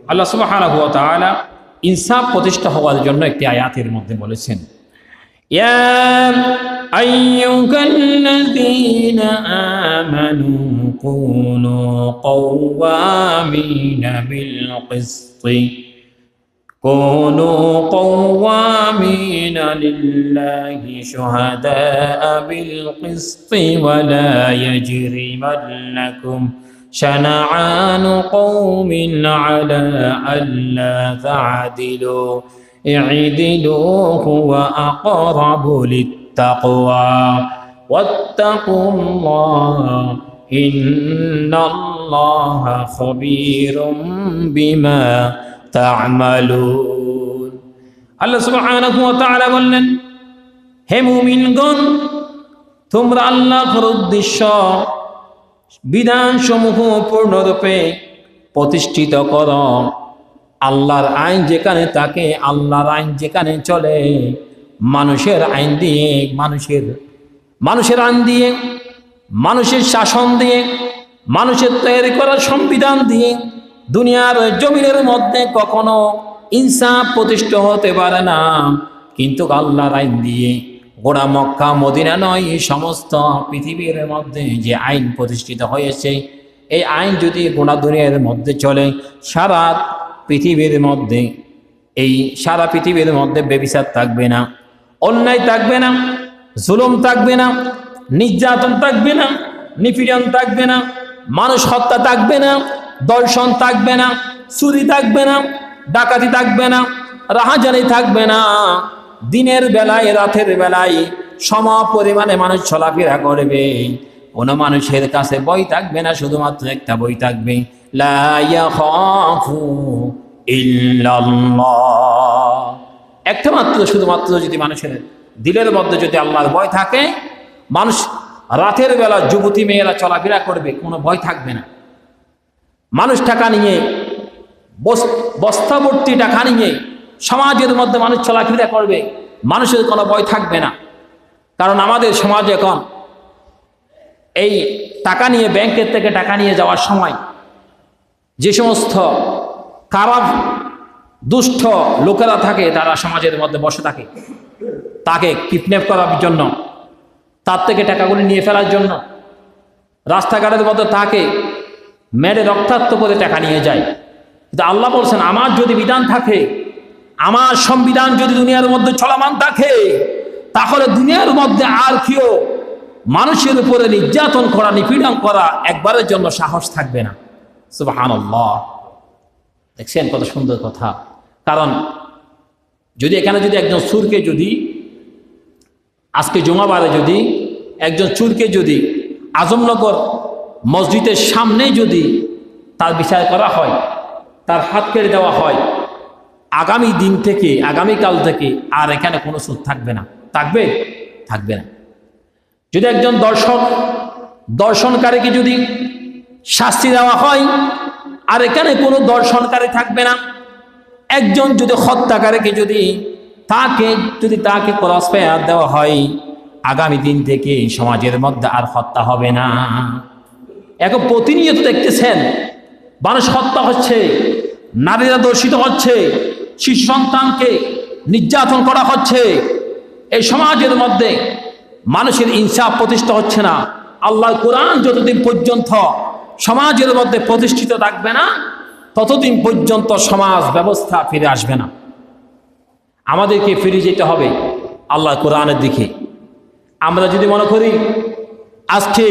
আল্লাহ সুবহানাহু ওয়া তাআলা ইনসাফ প্রতিষ্ঠা হওয়ার জন্য একটি আয়াতের মধ্যে বলেছেন, ইয়া আইয়ুহাল্লাযীনা আমানু কুনু কওয়ামিনা বিল কিসতি كونوا قوامين لله شهداء بالقسط ولا يجرمنكم شنعان قوم على ألا تعدلوا اعدلوا هو أقرب للتقوى واتقوا الله إن الله خبير بما তা'মালুন। আল্লাহ সুবহানাহু ওয়া তাআলা বললেন, হে মুমিনগণ, তোমরা আল্লাহর উদ্দেশ্য বিধানসমূহ পূর্ণরূপে প্রতিষ্ঠিত করো। আল্লাহর আইন যেখানে থাকে, আল্লাহর আইন যেখানে চলে, মানুষের আইন দিয়ে, মানুষের আইন দিয়ে, মানুষের শাসন দিয়ে, মানুষের তৈরি করা সংবিধান দিয়ে দুনিয়ার জমিনের মধ্যে কখনো ইনসাফ প্রতিষ্ঠা হতে পারে না। কিন্তু আল্লাহর আইন দিয়ে গোটা মক্কা মদিনা নয়, এই সমস্ত পৃথিবীর মধ্যে যে আইন প্রতিষ্ঠিত হয়েছে, এই আইন যদি গোটা দুনিয়ার মধ্যে চলে, সারা পৃথিবীর মধ্যে ব্যভিচার থাকবে না, অন্যায় থাকবে না, জুলুম থাকবে না, নির্যাতন থাকবে না, নিপীড়ন থাকবে না, মানুষ হত্যা থাকবে না, দর্শন থাকবে না, চুরি থাকবে না, ডাকাতি থাকবে না, রাহাজানি থাকবে না। দিনের বেলায় রাতের বেলায় সম পরিমাণে মানুষ চলাফেরা করবে। কোনো মানুষের কাছে বই থাকবে না, শুধুমাত্র একটা বই থাকবে, লা ইয়াখাফু ইল্লাল্লাহ। একটা মাত্র, শুধুমাত্র যদি মানুষের দিলের মধ্যে যদি আল্লাহর ভয় থাকে, মানুষ রাতের বেলা যুবতী মেয়েরা চলাফেরা করবে, কোনো ভয় থাকবে না। মানুষ টাকা নিয়ে, বস্তাভর্তি টাকা নিয়ে সমাজের মধ্যে মানুষ চলাফেরা করবে, মানুষের কোনো ভয় থাকবে না। কারণ আমাদের সমাজে এখন এই টাকা নিয়ে, ব্যাংকের থেকে টাকা নিয়ে যাওয়ার সময় যে সমস্ত খারাপ দুষ্ট লোকেরা থাকে, তারা সমাজের মধ্যে বসে থাকে, তাকে কিডন্যাপ করার জন্য, তার থেকে টাকাগুলি নিয়ে ফেলার জন্য, রাস্তাঘাটের মধ্যে তাকে মেরে রক্তাক্ত করে টাকা নিয়ে যায়। কিন্তু আল্লাহ বলছেন, আমার যদি বিধান থাকে, আমার সংবিধান যদি দুনিয়ার মধ্যে চলমান থাকে, তাহলে দুনিয়ার মধ্যে আর কেউ মানুষের উপরে নির্যাতন করা, নিপীড়ন করা একবারের জন্য সাহস থাকবে না। সুবহানাল্লাহ। দেখছেন কত সুন্দর কথা। কারণ যদি এখানে যদি একজন চোরকে, যদি আজকে জুমাবারে যদি একজন চোরকে যদি আজমনগর মসজিদের সামনে যদি তার বিচার করা হয়, তার হাত কেটে দেওয়া হয়, আগামীকাল থেকে আর এখানে কোনো সুদ থাকবে না। থাকবে না। যদি একজন দর্শনকারীকে যদি শাস্তি দেওয়া হয়, আর এখানে কোনো দর্শনকারী থাকবে না। একজন যদি হত্যাকারীকে যদি তাকে ক্রস ফায়ার দেওয়া হয়, আগামী দিন থেকে সমাজের মধ্যে আর হত্যা হবে না। এখন প্রতিনিয়ত দেখতেছেন মানুষ হত্যা হচ্ছে, নারীরা দর্শিত হচ্ছে, শিশু সন্তানকে নির্যাতন করা হচ্ছে। এই সমাজের মধ্যে মানুষের ইনসাফ প্রতিষ্ঠা হচ্ছে না। আল্লাহর কোরআন যতদিন পর্যন্ত সমাজের মধ্যে প্রতিষ্ঠিত থাকবে না, ততদিন পর্যন্ত সমাজ ব্যবস্থা ফিরে আসবে না। আমাদেরকে ফিরে যেতে হবে আল্লাহর কোরআনের দিকে। আমরা যদি মনে করি আজকে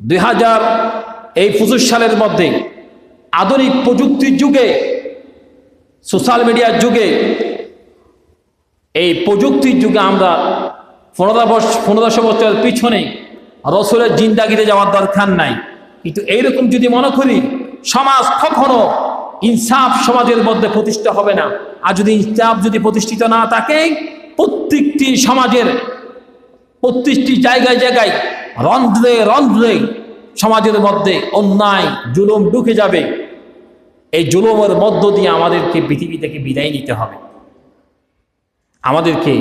2025 সালের মধ্যে আধুনিক প্রযুক্তির যুগে, সোশ্যাল মিডিয়ার যুগে, এই প্রযুক্তির যুগে আমরা 1500 বছরের পিছনে রসুলের জিন্দাগিতে যাওয়ার দরকার নাই। কিন্তু এইরকম যদি মনে করি, সমাজ কখনো ইনসাফ সমাজের মধ্যে প্রতিষ্ঠা হবে না। আর যদি ইনসাফ যদি প্রতিষ্ঠিত না থাকে, প্রত্যেকটি সমাজের প্রত্যেকটি জায়গায় রন্ধ্রে সমাজের মধ্যে অন্যায় জুলুম ঢুকে যাবে। এই জুলুমের মধ্য দিয়ে আমাদেরকে পৃথিবী থেকে বিদায় নিতে হবে। আমাদেরকে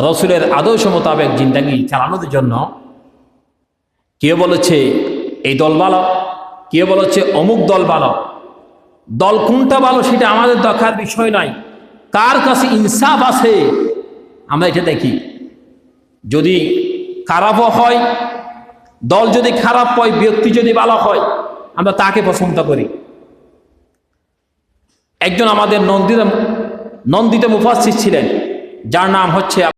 রসুলের আদর্শ মোতাবেক জিন্দাগি চালানোর জন্য কেউ বলেছে এই দল ভালো, কেউ বলেছে অমুক দল ভালো, দল কোনটা ভালো সেটা আমাদের দেখার বিষয় নয়, কার কাছে ইনসাফ আছে আমরা এটা দেখি। যদি খারাপও হয়, দল যদি খারাপ হয়, ব্যক্তি যদি ভালো হয়, আমরা তাকে পছন্দ করি। একজন আমাদের নন্দিত মুফাসসির ছিলেন, যার নাম হচ্ছে